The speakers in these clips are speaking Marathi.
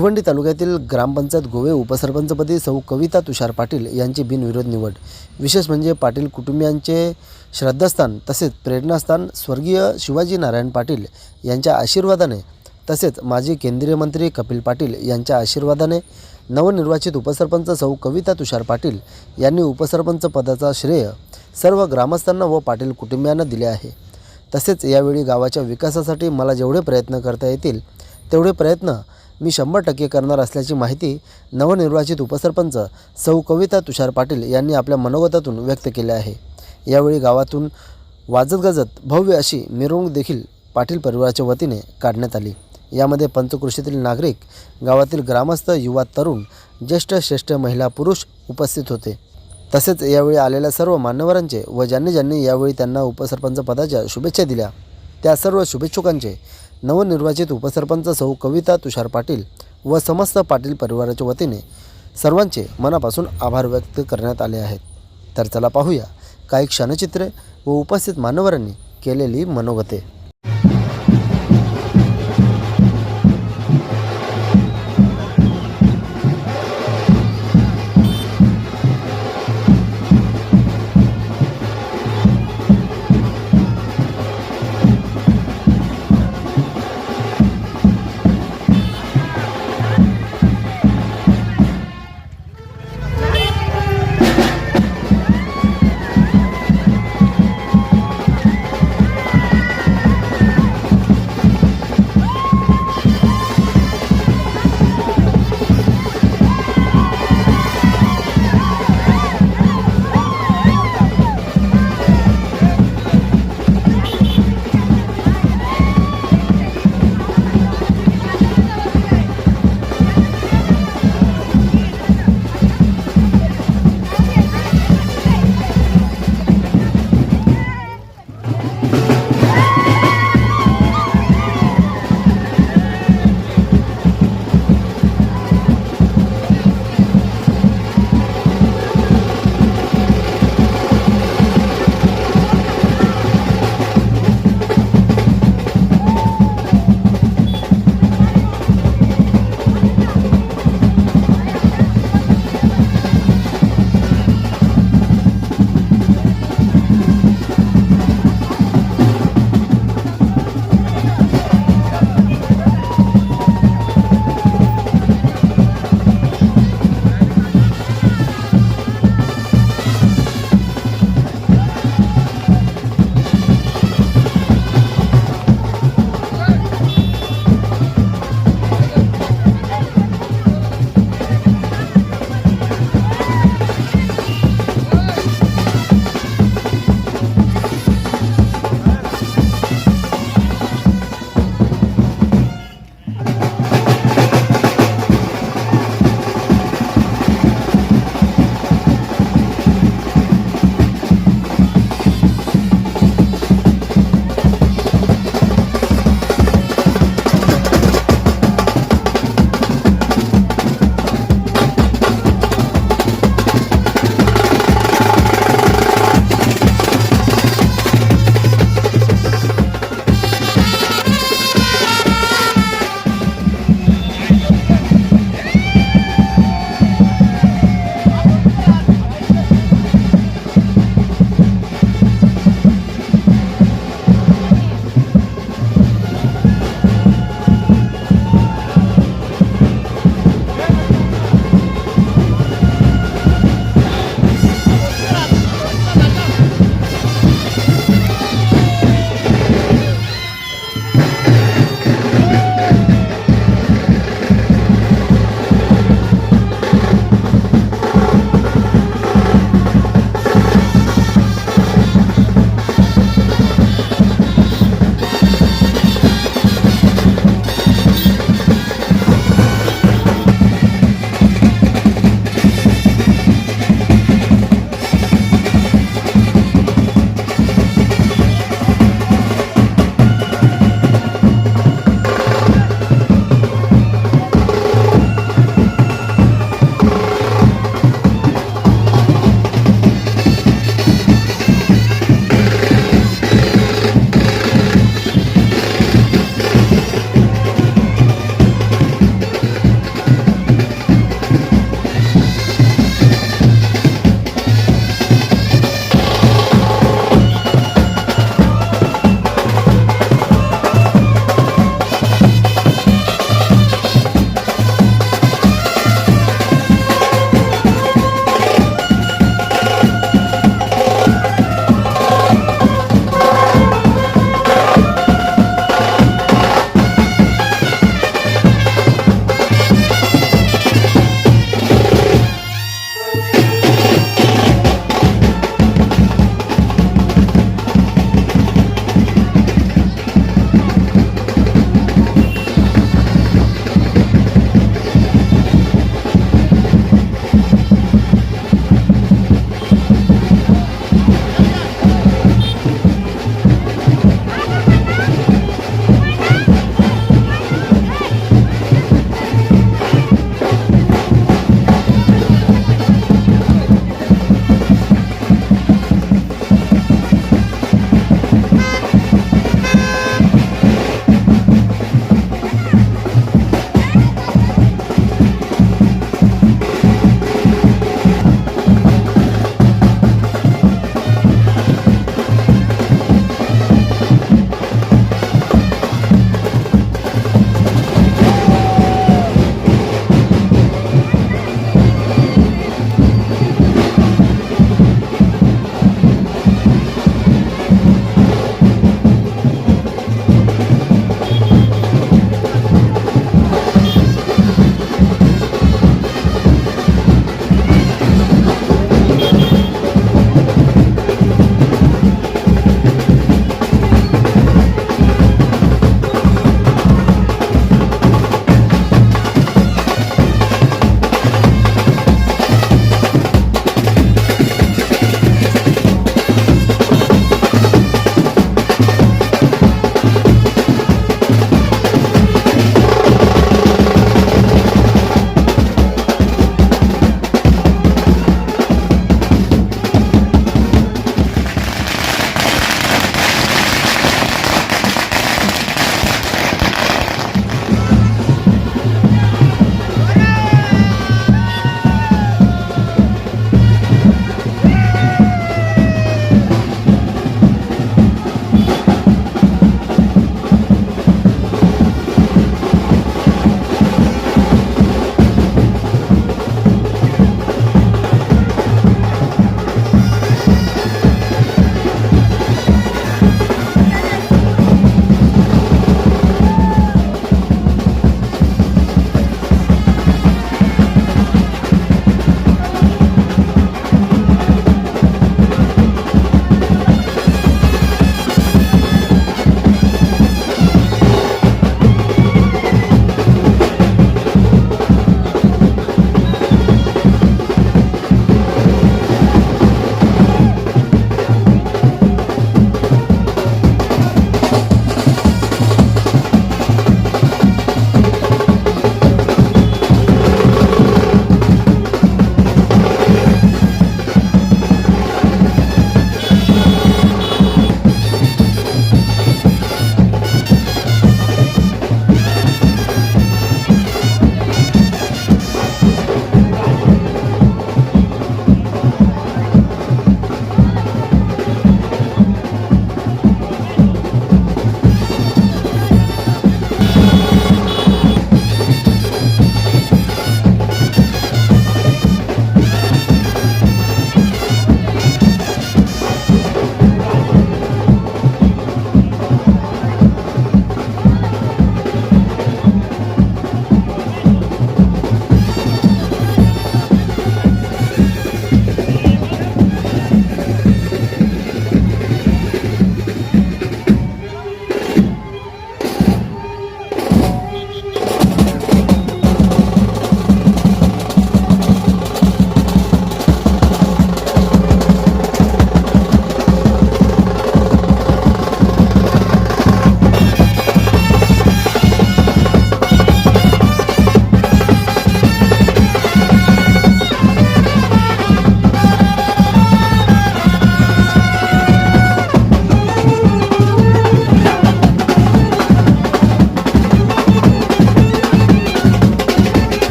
भिवंडी तालुक्यातील ग्रामपंचायत गोवे उपसरपंचपदी सौ कविता तुषार पाटील यांची बिनविरोध निवड। विशेष म्हणजे पाटील कुटुंबियांचे श्रद्धास्थान तसेच प्रेरणास्थान स्वर्गीय शिवाजी नारायण पाटील यांच्या आशीर्वादाने तसेच माजी केंद्रीय मंत्री कपिल पाटील यांच्या आशीर्वादाने नवनिर्वाचित उपसरपंच सौ कविता तुषार पाटील यांनी उपसरपंच पदाचा श्रेय सर्व ग्रामस्थांना व पाटील कुटुंबियांना दिले आहे। तसेच यावेळी गावाच्या विकासासाठी मला जेवढे प्रयत्न करता येतील तेवढे प्रयत्न मी 100% करणार असल्याची माहिती नवनिर्वाचित उपसरपंच सौ कविता तुषार पाटील यांनी आपल्या मनोगतातून व्यक्त केले आहे। यावेळी गावातून वाजत गाजत भव्य अशी मिरवणूक देखील पाटील परिवाराच्या वतीने काढण्यात आली। यामध्ये पंचक्रोशीतील नागरिक, गावातील ग्रामस्थ, युवा, तरुण, ज्येष्ठ, श्रेष्ठ, महिला, पुरुष उपस्थित होते। तसेच यावेळी आलेल्या सर्व मान्यवरांचे व ज्यांनी यावेळी त्यांना उपसरपंच पदाच्या शुभेच्छा दिल्या त्या सर्व शुभेच्छुकांचे नवनिर्वाचित उपसरपंच सौ कविता तुषार पाटील व समस्त पाटील परिवाराच्या वतीने सर्वांचे मनापासून आभार व्यक्त करण्यात आले आहेत। तर चला पाहूया काही क्षणचित्रे व उपस्थित मान्यवरांनी केलेली मनोगते।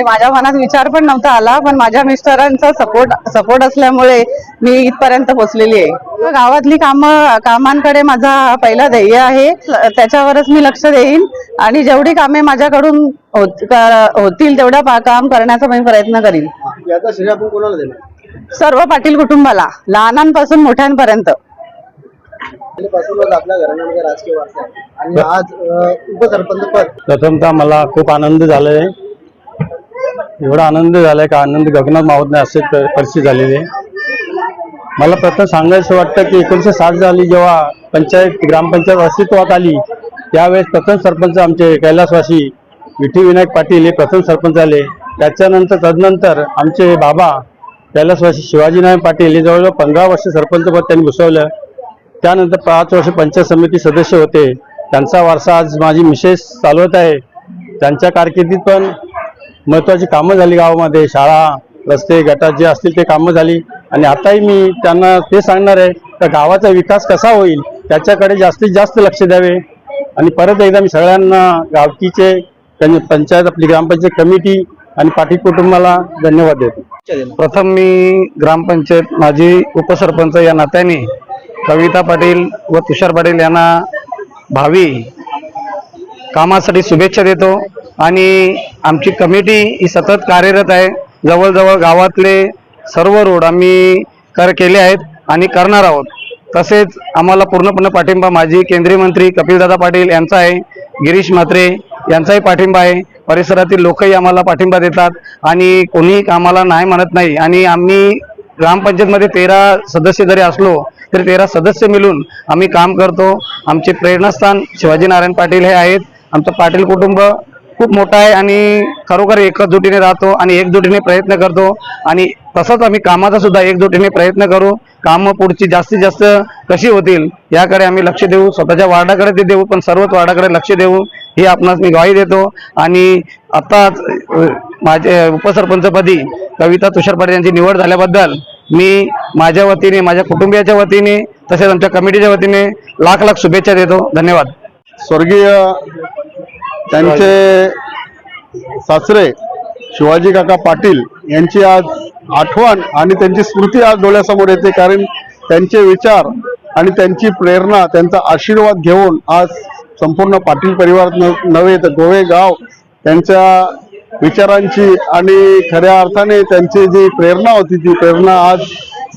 म्हणजे माझ्या मनात विचार पण नव्हता आला, पण माझ्या मिस्टरांचा सपोर्ट असल्यामुळे मी इथपर्यंत पोहोचलेली आहे. गावातली कामांकडे माझा पहिला ध्येय आहे, त्याच्यावरच मी लक्ष देईन आणि जेवढी कामे माझ्याकडून होतील तेवढं काम करण्याचा मी प्रयत्न करीन. याचा श्रेय आपण कोणाला देणार? सर्व पाटील कुटुंबाला, लहानांपासून मोठ्यांपर्यंत. पासूनच आपल्या घराण्यामध्ये राजकीय वारसा आहे आणि आज उपसरपंच पद. प्रथमतः मला खूप आनंद झालाय, एवढा आनंद झालाय का आनंद गगनात मावत नाही असे परिस्थिती झालेली आहे. मला प्रथम सांगायचं वाटतं की 1960 साली जेव्हा ग्रामपंचायत अस्तित्वात आली त्यावेळेस प्रथम सरपंच आमचे कैलासवासी विठी विनायक पाटील हे प्रथम सरपंच आले. त्याच्यानंतर तदनंतर आमचे बाबा कैलासवासी शिवाजी नारायण पाटील हे जवळजवळ 15 वर्ष सरपंचपद त्यांनी भूषवलं. त्यानंतर 5 वर्ष पंचायत समिती सदस्य होते. त्यांचा वारसा आज माझी मिसेस चालवत आहे. त्यांच्या कारकिर्दीत पण महत्त्वाची कामं झाली, गावामध्ये शाळा रस्ते गटार जे असतील ते कामं झाली. आणि आताही मी त्यांना ते सांगणार आहे की गावाचा विकास कसा होईल त्याच्याकडे जास्तीत जास्त लक्ष द्यावे. आणि परत एकदा मी सगळ्यांना गावकीचे पंचायत आपली ग्रामपंचायत कमिटी आणि पाटील कुटुंबाला धन्यवाद देतो. प्रथम मी ग्रामपंचायत माजी उपसरपंच या नात्याने कविता पाटील व तुषार पाटील यांना भावी कामासाठी शुभेच्छा देतो. आणि आमची कमिटी ही सतत कार्यरत आहे. जवळजवळ गावातले सर्व रोड आम्ही केले आहेत आणि करणार आहोत. तसेच आम्हाला पूर्णपणे पाठिंबा माजी केंद्रीय मंत्री कपिलदादा पाटील यांचा आहे, गिरीश म्हात्रे यांचाही पाठिंबा आहे. परिसरातील लोकही आम्हाला पाठिंबा देतात आणि कोणी आम्हाला नाही म्हणत नाही. आणि आम्ही ग्रामपंचायतमध्ये 13 सदस्य जरी असलो तरी 13 सदस्य मिळून आम्ही काम करतो. आमचे प्रेरणास्थान शिवाजी नारायण पाटील हे आहेत. आमचं पाटील कुटुंब खूप मोठं आहे आणि खरोखर एकजुटीने राहतो आणि एकजुटीने प्रयत्न करतो. आणि तसंच आम्ही कामाचा सुद्धा एकजुटीने प्रयत्न करू. कामं पुढची जास्तीत जास्त कशी होतील याकडे आम्ही लक्ष देऊ. स्वतःच्या वार्डाकडे ते देऊ, पण सर्वच वार्डाकडे लक्ष देऊ ही आपणास मी ग्वाही देतो. आणि आताच माझे उपसरपंचपदी कविता तुषार पाटील यांची निवड झाल्याबद्दल मी माझ्या वतीने, माझ्या कुटुंबियाच्या वतीने तसेच आमच्या कमिटीच्या वतीने लाख लाख शुभेच्छा देतो. धन्यवाद. स्वर्गीय त्यांचे सासरे शिवाजी काका पाटील यांची आज आठवण आणि त्यांची स्मृती आज डोळ्यासमोर येते. कारण त्यांचे विचार आणि त्यांची प्रेरणा, त्यांचा आशीर्वाद घेऊन आज संपूर्ण पाटील परिवार नव्हे तर गोवे गाव त्यांच्या विचारांची आणि खऱ्या अर्थाने त्यांची जी प्रेरणा होती ती प्रेरणा आज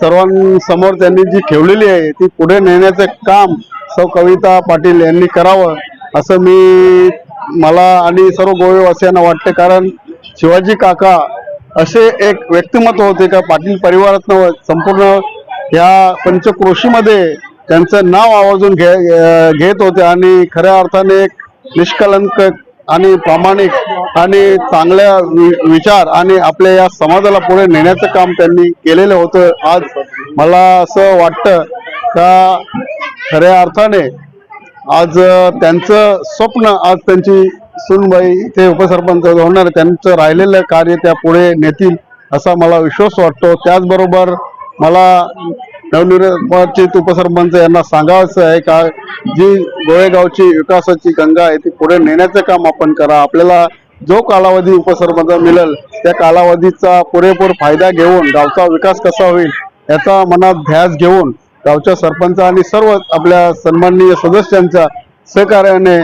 सर्वांसमोर त्यांनी जी ठेवलेली आहे ती पुढे नेण्याचं काम सौ कविता पाटील यांनी करावं असं मला आणि सर्व गोवेवासियांना वाटते. कारण शिवाजी काका असे एक व्यक्तिमत्व होते का पाटील परिवारात संपूर्ण या पंचक्रोशीमध्ये त्यांचं नाव आवाजून घेत होते आणि खऱ्या अर्थाने एक निष्कलंक आणि प्रामाणिक आणि चांगल्या विचार आणि आपल्या या समाजाला पुढे नेण्याचं काम त्यांनी केलेलं होतं. आज मला असं वाटतं का खऱ्या अर्थाने आज त्यांचं स्वप्न आज त्यांची सूनबाई ते उपसरपंच होणार, त्यांचं राहिलेलं कार्य त्या पुढे नेतील असा मला विश्वास वाटतो. त्याचबरोबर मला नवनिर्वाचित उपसरपंच यांना सांगायचं आहे का जी गोळेगावची विकासाची गंगा आहे ती पुढे नेण्याचं काम आपण करा. आपल्याला जो कालावधी उपसरपंच मिळेल त्या कालावधीचा पुरेपूर फायदा घेऊन गावचा विकास कसा होईल याचा मनात ध्यास घेऊन गावच्या सरपंच आणि सर्व आपल्या सन्माननीय सदस्यांच्या सहकार्याने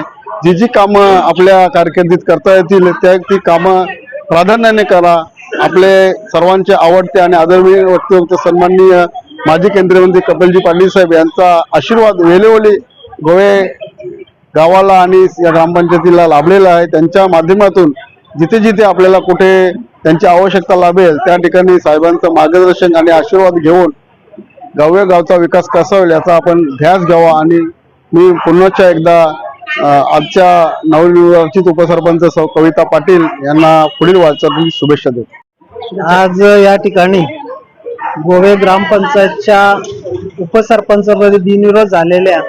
जी कामं आपल्या कारकिर्दीत करता येतील ती कामं प्राधान्याने करा. आपले सर्वांचे आवडते आणि आदरणीय व्यक्तिमत्व सन्माननीय माजी केंद्रीय मंत्री कपिलजी पाटील साहेब यांचा आशीर्वाद वेळोवेळी गोवे गावाला आणि या ग्रामपंचायतीला लाभलेला आहे. त्यांच्या माध्यमातून जिथे जिथे आपल्याला कुठे त्यांची आवश्यकता लाभेल त्या ठिकाणी साहेबांचं मार्गदर्शन आणि आशीर्वाद घेऊन गावचा विकास कसा होईल याचा आपण ध्यास घ्यावा. आणि मी पुन्हा एकदा आजच्या नवनिर्वाचित उपसरपंच सौ कविता पाटील यांना पुढील वाटचालीसाठी शुभेच्छा देतो. आज या ठिकाणी गोवे ग्रामपंचायतच्या उपसरपंचपदी बिनविरोध झालेल्या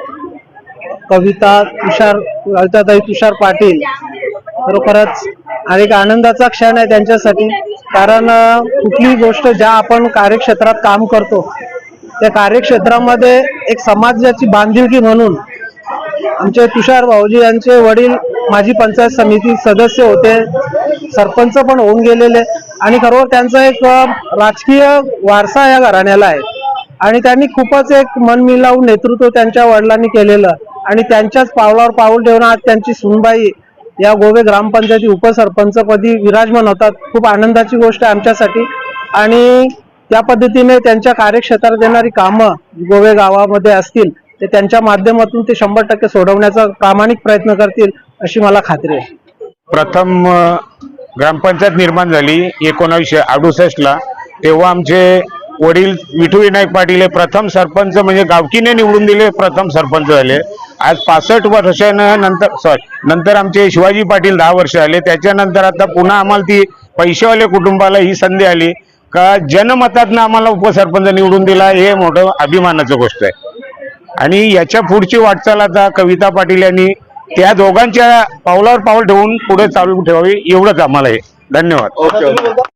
कविताताई तुषार पाटील खरोखरच एक आनंदाचा क्षण आहे त्यांच्यासाठी. कारण कुठलीही गोष्ट ज्या आपण कार्यक्षेत्रात काम करतो त्या कार्यक्षेत्रामध्ये एक समाजाची बांधिलकी म्हणून आमचे तुषार भाऊजी यांचे वडील माजी पंचायत समिती सदस्य होते. सरपंच पण होऊन गेलेले आणि खरोखर त्यांचा एक राजकीय वारसा या घराण्याला आहे आणि त्यांनी खूपच एक मनमिलावू नेतृत्व त्यांच्या वडिलांनी केलेलं आणि त्यांच्याच पावलावर पाऊल ठेवून आज त्यांची सुनबाई या गोवे ग्रामपंचायती उपसरपंचपदी विराजमान होतात. खूप आनंदाची गोष्ट आहे आमच्यासाठी आणि त्या पद्धतीने त्यांच्या कार्यक्षेत्रात येणारी कामं गोवे गावामध्ये असतील ते त्यांच्या माध्यमातून ते 100% सोडवण्याचा प्रामाणिक प्रयत्न करतील अशी मला खात्री आहे. प्रथम ग्रामपंचायत निर्माण झाली 1968ला. तेव्हा आमचे वडील विठू विनायक पाटील हे प्रथम सरपंच म्हणजे गावकीने निवडून दिले प्रथम सरपंच झाले. आज 65 वर्षानंतर नंतर आमचे शिवाजी पाटील 10 वर्ष आले. त्याच्यानंतर आता पुन्हा आम्हाला ती पैशावाले कुटुंबाला ही संधी आली का जनमतातनं आम्हाला उपसरपंच निवडून दिला. हे मोठं अभिमानाचं गोष्ट आहे आणि याच्या पुढची वाटचाल आता कविता पाटील यांनी त्या दोघांच्या पावलावर पाऊल ठेवून पुढे चालू ठेवावी एवढंच आम्हाला आहे. धन्यवाद.